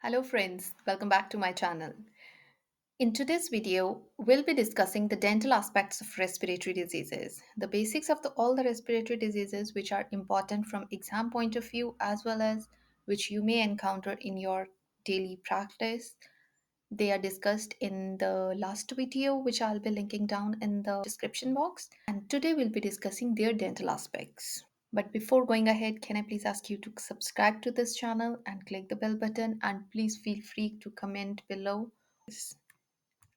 Hello friends, welcome back to my channel. In today's video, we'll be discussing the dental aspects of respiratory diseases, the basics of all the respiratory diseases which are important from exam point of view as well as which you may encounter in your daily practice. They are discussed in the last video which I'll be linking down in the description box, and today we'll be discussing their dental aspects. But before going ahead, can I please ask you to subscribe to this channel and click the bell button, and please feel free to comment below.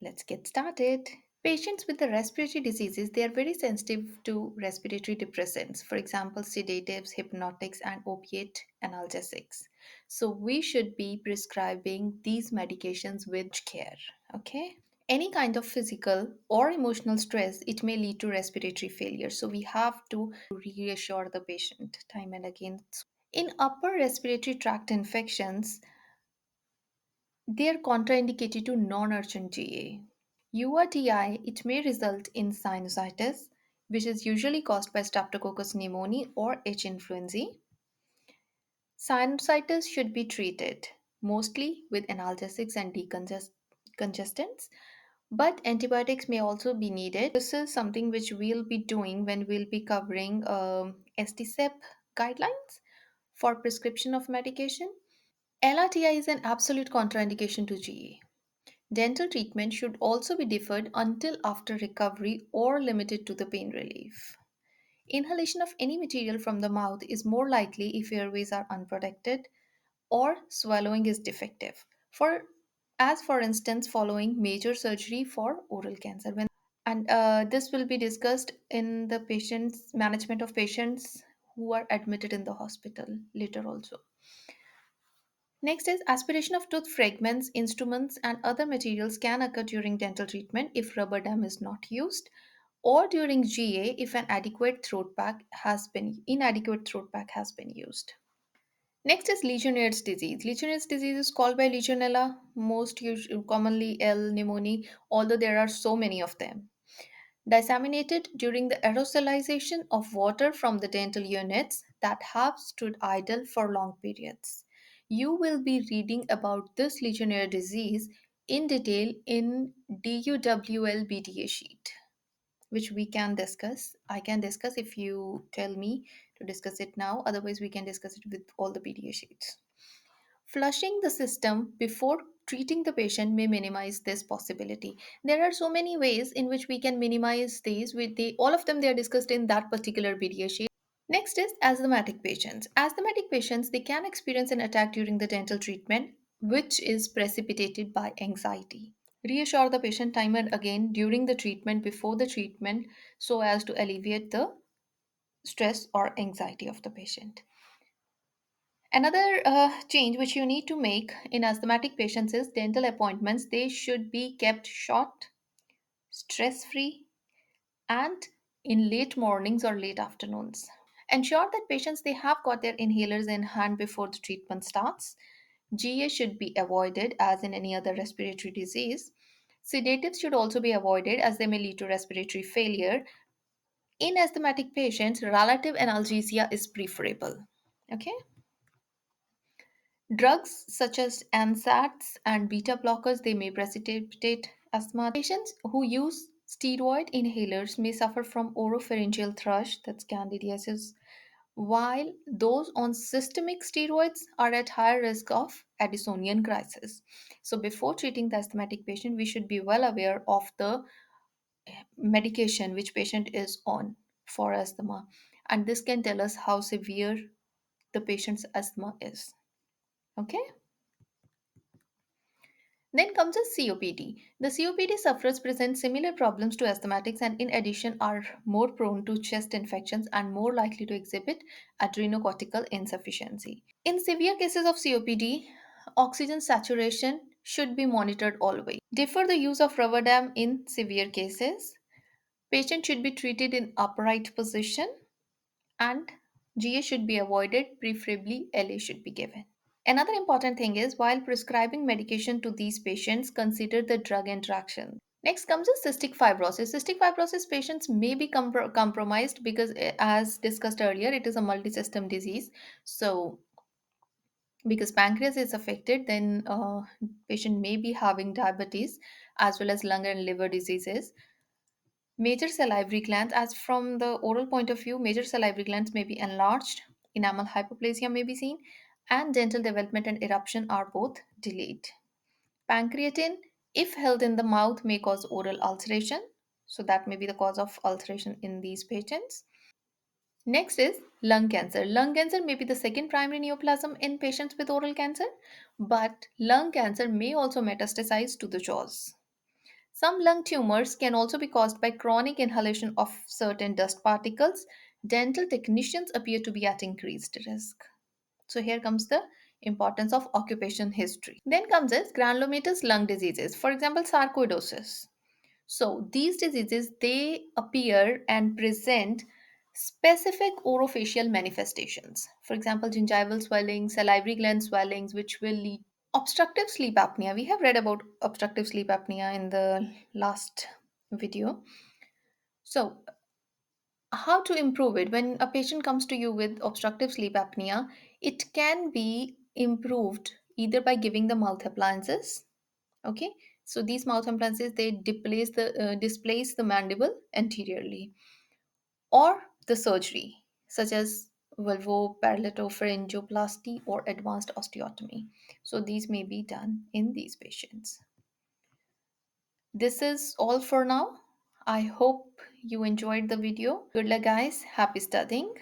Let's get started. Patients with the respiratory diseases, they are very sensitive to respiratory depressants, for example, sedatives, hypnotics, and opiate analgesics. So we should be prescribing these medications with care. Okay. Any kind of physical or emotional stress, it may lead to respiratory failure. So we have to reassure the patient time and again. In upper respiratory tract infections, they are contraindicated to non-urgent GA. URTI, it may result in sinusitis, which is usually caused by Streptococcus pneumoniae or H. influenzae. Sinusitis should be treated mostly with analgesics and decongestants, but antibiotics may also be needed. This is something which we'll be doing when we'll be covering STSEP guidelines for prescription of medication. LRTI is an absolute contraindication to GA. Dental treatment should also be deferred until after recovery or limited to the pain relief. Inhalation of any material from the mouth is more likely if airways are unprotected or swallowing is defective. For instance, following major surgery for oral cancer. And this will be discussed in the patients management of patients who are admitted in the hospital later also. Next is aspiration of tooth fragments, instruments, and other materials can occur during dental treatment if rubber dam is not used, or during GA if an inadequate throat pack has been used. Next is Legionnaires disease. Legionnaires disease is called by Legionella, commonly L. pneumoniae, although there are so many of them. Disseminated during the aerosolization of water from the dental units that have stood idle for long periods. You will be reading about this Legionnaire disease in detail in DUWL BDA sheet, which we can discuss. I can discuss if you tell me to discuss it now, otherwise, we can discuss it with all the BDA sheets. Flushing the system before treating the patient may minimize this possibility. There are so many ways in which we can minimize these. All of them they are discussed in that particular BDA sheet. Next is asthmatic patients. Asthmatic patients they can experience an attack during the dental treatment, which is precipitated by anxiety. Reassure the patient time and again during the treatment, before the treatment, so as to alleviate the stress or anxiety of the patient. Another change which you need to make in asthmatic patients is dental appointments. They should be kept short, stress free, and in late mornings or late afternoons. Ensure that patients they have got their inhalers in hand before the treatment starts. GA should be avoided as in any other respiratory disease. Sedatives should also be avoided as they may lead to respiratory failure. In asthmatic patients, relative analgesia is preferable. Okay? Drugs such as NSAIDs and beta blockers they may precipitate asthma. Patients who use steroid inhalers may suffer from oropharyngeal thrush, that's candidiasis, while those on systemic steroids are at higher risk of Addisonian crisis. So before treating the asthmatic patient, we should be well aware of the medication which patient is on for asthma, and this can tell us how severe the patient's asthma is. Okay. Then comes a COPD. The COPD sufferers present similar problems to asthmatics and, in addition, are more prone to chest infections and more likely to exhibit adrenocortical insufficiency. In severe cases of COPD, oxygen saturation should be monitored always. Defer the use of rubber dam in severe cases. Patient should be treated in upright position, and GA should be avoided, preferably LA should be given. Another important thing is while prescribing medication to these patients, consider the drug interaction. Next comes the cystic fibrosis. Cystic fibrosis patients may be compromised because, as discussed earlier, it is a multi-system disease. So, Because pancreas is affected, then patient may be having diabetes as well as lung and liver diseases. Major salivary glands, as from the oral point of view, major salivary glands may be enlarged, enamel hypoplasia may be seen, and dental development and eruption are both delayed. Pancreatin, if held in the mouth, may cause oral ulceration. So that may be the cause of ulceration in these patients. Next is lung cancer. Lung cancer may be the second primary neoplasm in patients with oral cancer, but lung cancer may also metastasize to the jaws. Some lung tumors can also be caused by chronic inhalation of certain dust particles. Dental technicians appear to be at increased risk. So here comes the importance of occupation history. Then comes as granulomatous lung diseases, for example, sarcoidosis. So these diseases, they appear and present specific orofacial manifestations. For example, gingival swelling, salivary gland swellings, which will lead obstructive sleep apnea. We have read about obstructive sleep apnea in the last video. So how to improve it? When a patient comes to you with obstructive sleep apnea, it can be improved either by giving the mouth appliances. Okay, so these mouth appliances, they displace the mandible anteriorly, or the surgery such as vulvopalatopharyngoplasty or advanced osteotomy. So these may be done in these patients. This is all for now. I hope you enjoyed the video. Good luck, guys. Happy studying.